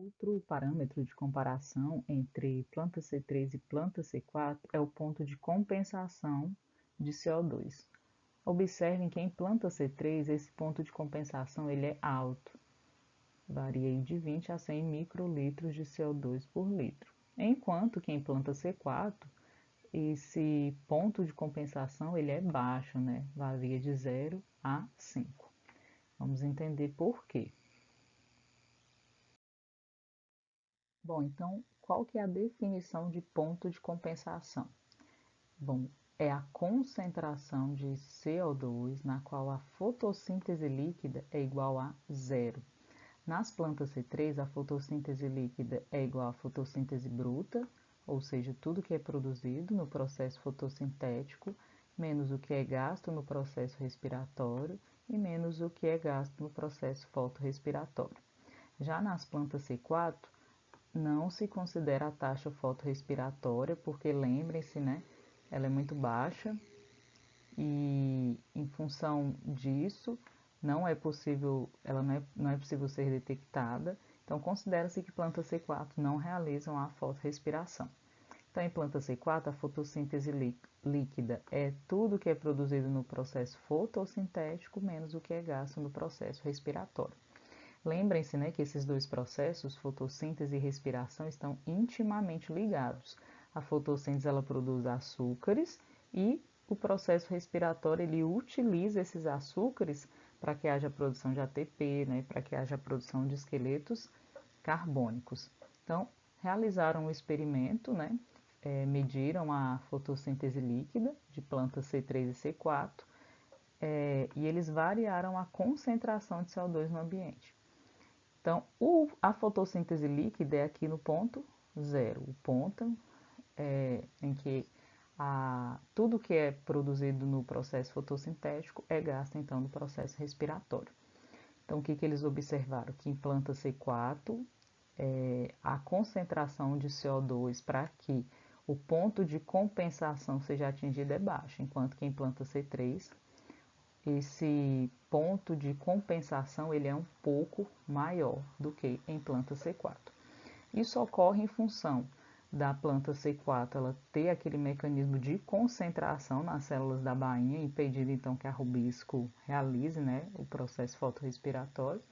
Outro parâmetro de comparação entre planta C3 e planta C4 é o ponto de compensação de CO2. Observem que em planta C3 esse ponto de compensação ele é alto, varia de 20 a 100 microlitros de CO2 por litro, enquanto que em planta C4 esse ponto de compensação ele é baixo, né? Varia de 0 a 5. Vamos entender por quê. Bom, então, qual que é a definição de ponto de compensação? Bom, é a concentração de CO2 na qual a fotossíntese líquida é igual a zero. Nas plantas C3, a fotossíntese líquida é igual à fotossíntese bruta, ou seja, tudo que é produzido no processo fotossintético, menos o que é gasto no processo respiratório e menos o que é gasto no processo fotorrespiratório. Já nas plantas C4, não se considera a taxa fotorrespiratória, porque lembrem-se, né, ela é muito baixa e em função disso não é possível ser detectada. Então considera-se que plantas C4 não realizam a fotorrespiração. Então em planta C4 a fotossíntese líquida é tudo que é produzido no processo fotossintético menos o que é gasto no processo respiratório. Lembrem-se, né, que esses dois processos, fotossíntese e respiração, estão intimamente ligados. A fotossíntese ela produz açúcares e o processo respiratório ele utiliza esses açúcares para que haja produção de ATP, né, para que haja produção de esqueletos carbônicos. Então, realizaram um experimento, né, mediram a fotossíntese líquida de plantas C3 e C4 e eles variaram a concentração de CO2 no ambiente. Então, a fotossíntese líquida é aqui no ponto zero, o ponto em que tudo que é produzido no processo fotossintético é gasto então no processo respiratório. Então, o que eles observaram? Que em planta C4, a concentração de CO2 para que o ponto de compensação seja atingido é baixa, enquanto que em planta C3 esse ponto de compensação ele é um pouco maior do que em planta C4. Isso ocorre em função da planta C4 ela ter aquele mecanismo de concentração nas células da bainha, impedindo então que a rubisco realize, né, o processo fotorrespiratório.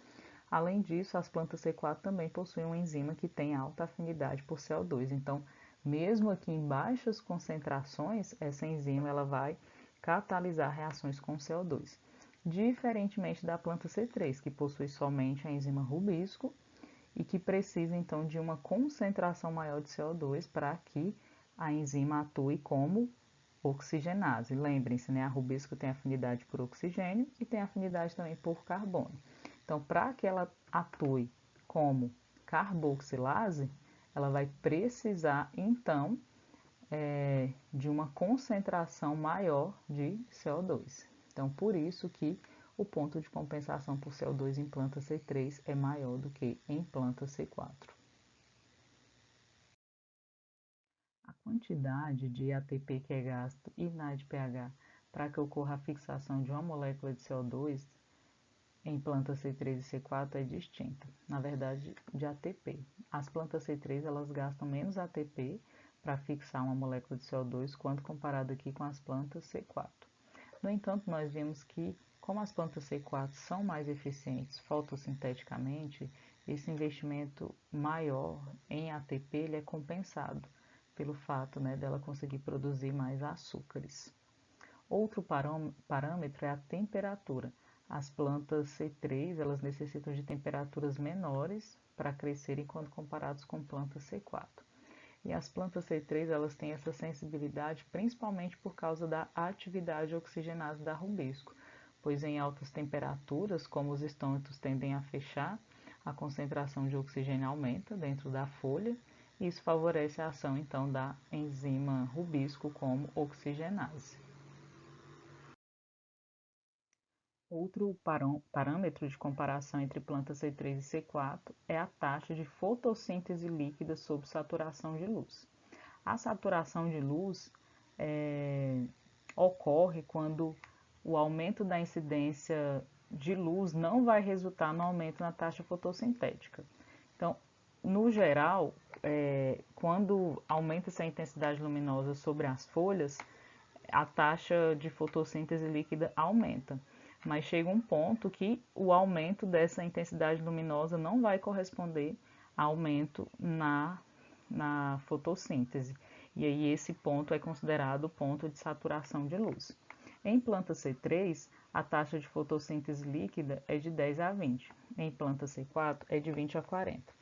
Além disso, as plantas C4 também possuem uma enzima que tem alta afinidade por CO2. Então, mesmo aqui em baixas concentrações, essa enzima ela vai catalisar reações com CO2. Diferentemente da planta C3, que possui somente a enzima rubisco e que precisa então de uma concentração maior de CO2 para que a enzima atue como oxigenase. Lembrem-se, né, a rubisco tem afinidade por oxigênio e tem afinidade também por carbono. Então, para que ela atue como carboxilase, ela vai precisar então de uma concentração maior de CO2. Então, por isso que o ponto de compensação por CO2 em planta C3 é maior do que em planta C4. A quantidade de ATP que é gasto e NADPH para que ocorra a fixação de uma molécula de CO2 em planta C3 e C4 é distinta, na verdade, de ATP. As plantas C3 elas gastam menos ATP para fixar uma molécula de CO2 quando comparado aqui com as plantas C4. No entanto, nós vemos que, como as plantas C4 são mais eficientes fotossinteticamente, esse investimento maior em ATP ele é compensado pelo fato, né, dela conseguir produzir mais açúcares. Outro parâmetro é a temperatura. As plantas C3 elas necessitam de temperaturas menores para crescerem quando comparados com plantas C4. E as plantas C3 elas têm essa sensibilidade principalmente por causa da atividade oxigenase da rubisco, pois em altas temperaturas, como os estômatos tendem a fechar, a concentração de oxigênio aumenta dentro da folha e isso favorece a ação então da enzima rubisco como oxigenase. Outro parâmetro de comparação entre plantas C3 e C4 é a taxa de fotossíntese líquida sob saturação de luz. A saturação de luz ocorre quando o aumento da incidência de luz não vai resultar no aumento na taxa fotossintética. Então, no geral, quando aumenta-se a intensidade luminosa sobre as folhas, a taxa de fotossíntese líquida aumenta. Mas chega um ponto que o aumento dessa intensidade luminosa não vai corresponder a aumento na fotossíntese. E aí esse ponto é considerado o ponto de saturação de luz. Em planta C3, a taxa de fotossíntese líquida é de 10 a 20. Em planta C4 é de 20 a 40.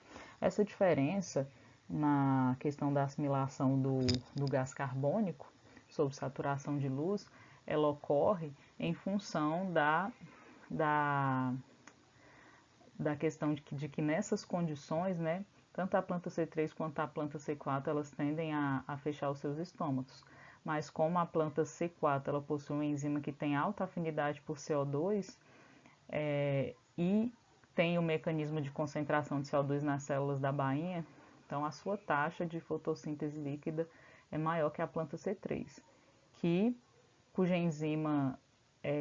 Essa diferença na questão da assimilação do gás carbônico sob saturação de luz, ela ocorre em função da questão de que nessas condições, né, tanto a planta C3 quanto a planta C4, elas tendem a fechar os seus estômatos. Mas como a planta C4 ela possui uma enzima que tem alta afinidade por CO2 e tem o mecanismo de concentração de CO2 nas células da bainha, então a sua taxa de fotossíntese líquida é maior que a planta C3, cuja enzima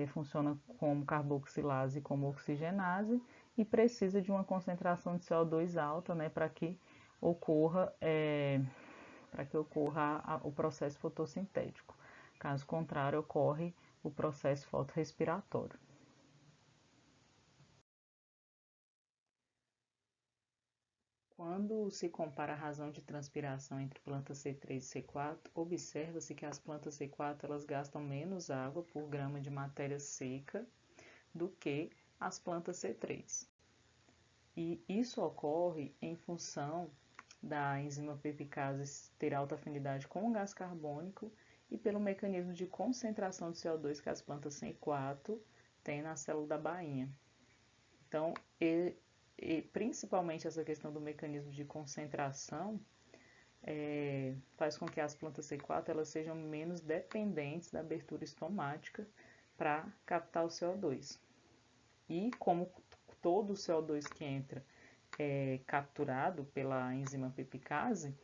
funciona como carboxilase e como oxigenase e precisa de uma concentração de CO2 alta, né, para que ocorra o processo fotossintético. Caso contrário, ocorre o processo fotorrespiratório. Quando se compara a razão de transpiração entre plantas C3 e C4, observa-se que as plantas C4 elas gastam menos água por grama de matéria seca do que as plantas C3. E isso ocorre em função da enzima pepicase ter alta afinidade com o gás carbônico e pelo mecanismo de concentração de CO2 que as plantas C4 têm na célula da bainha. Então, principalmente essa questão do mecanismo de concentração faz com que as plantas C4 elas sejam menos dependentes da abertura estomática para captar o CO2. E como todo o CO2 que entra é capturado pela enzima pepicase,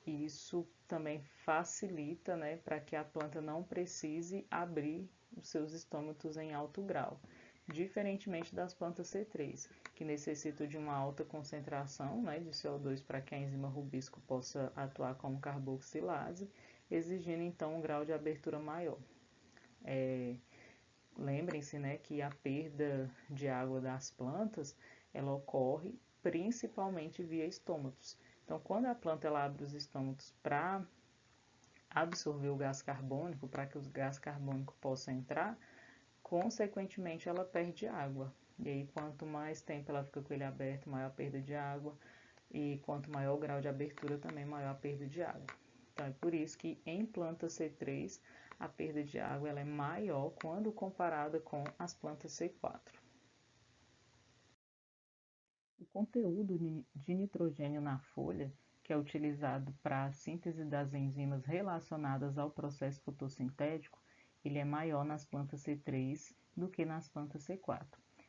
isso também facilita, né, para que a planta não precise abrir os seus estômatos em alto grau, diferentemente das plantas C3, que necessitam de uma alta concentração, né, de CO2 para que a enzima rubisco possa atuar como carboxilase, exigindo então um grau de abertura maior. Lembrem-se, né, que a perda de água das plantas ela ocorre principalmente via estômatos. Então, quando a planta ela abre os estômatos para absorver o gás carbônico, para que o gás carbônico possa entrar, consequentemente ela perde água. E aí, quanto mais tempo ela fica com ele aberto, maior a perda de água. E quanto maior o grau de abertura, também maior a perda de água. Então, é por isso que em planta C3, a perda de água ela é maior quando comparada com as plantas C4. O conteúdo de nitrogênio na folha, que é utilizado para a síntese das enzimas relacionadas ao processo fotossintético, ele é maior nas plantas C3 do que nas plantas C4.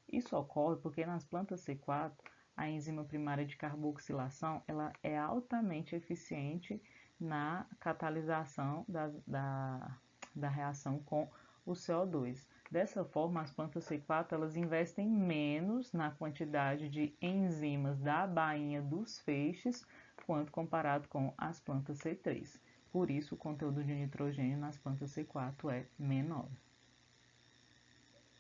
Isso ocorre porque nas plantas C4, a enzima primária de carboxilação ela é altamente eficiente na catalisação da reação com o CO2. Dessa forma, as plantas C4 elas investem menos na quantidade de enzimas da bainha dos feixes quanto comparado com as plantas C3. Por isso, o conteúdo de nitrogênio nas plantas C4 é menor.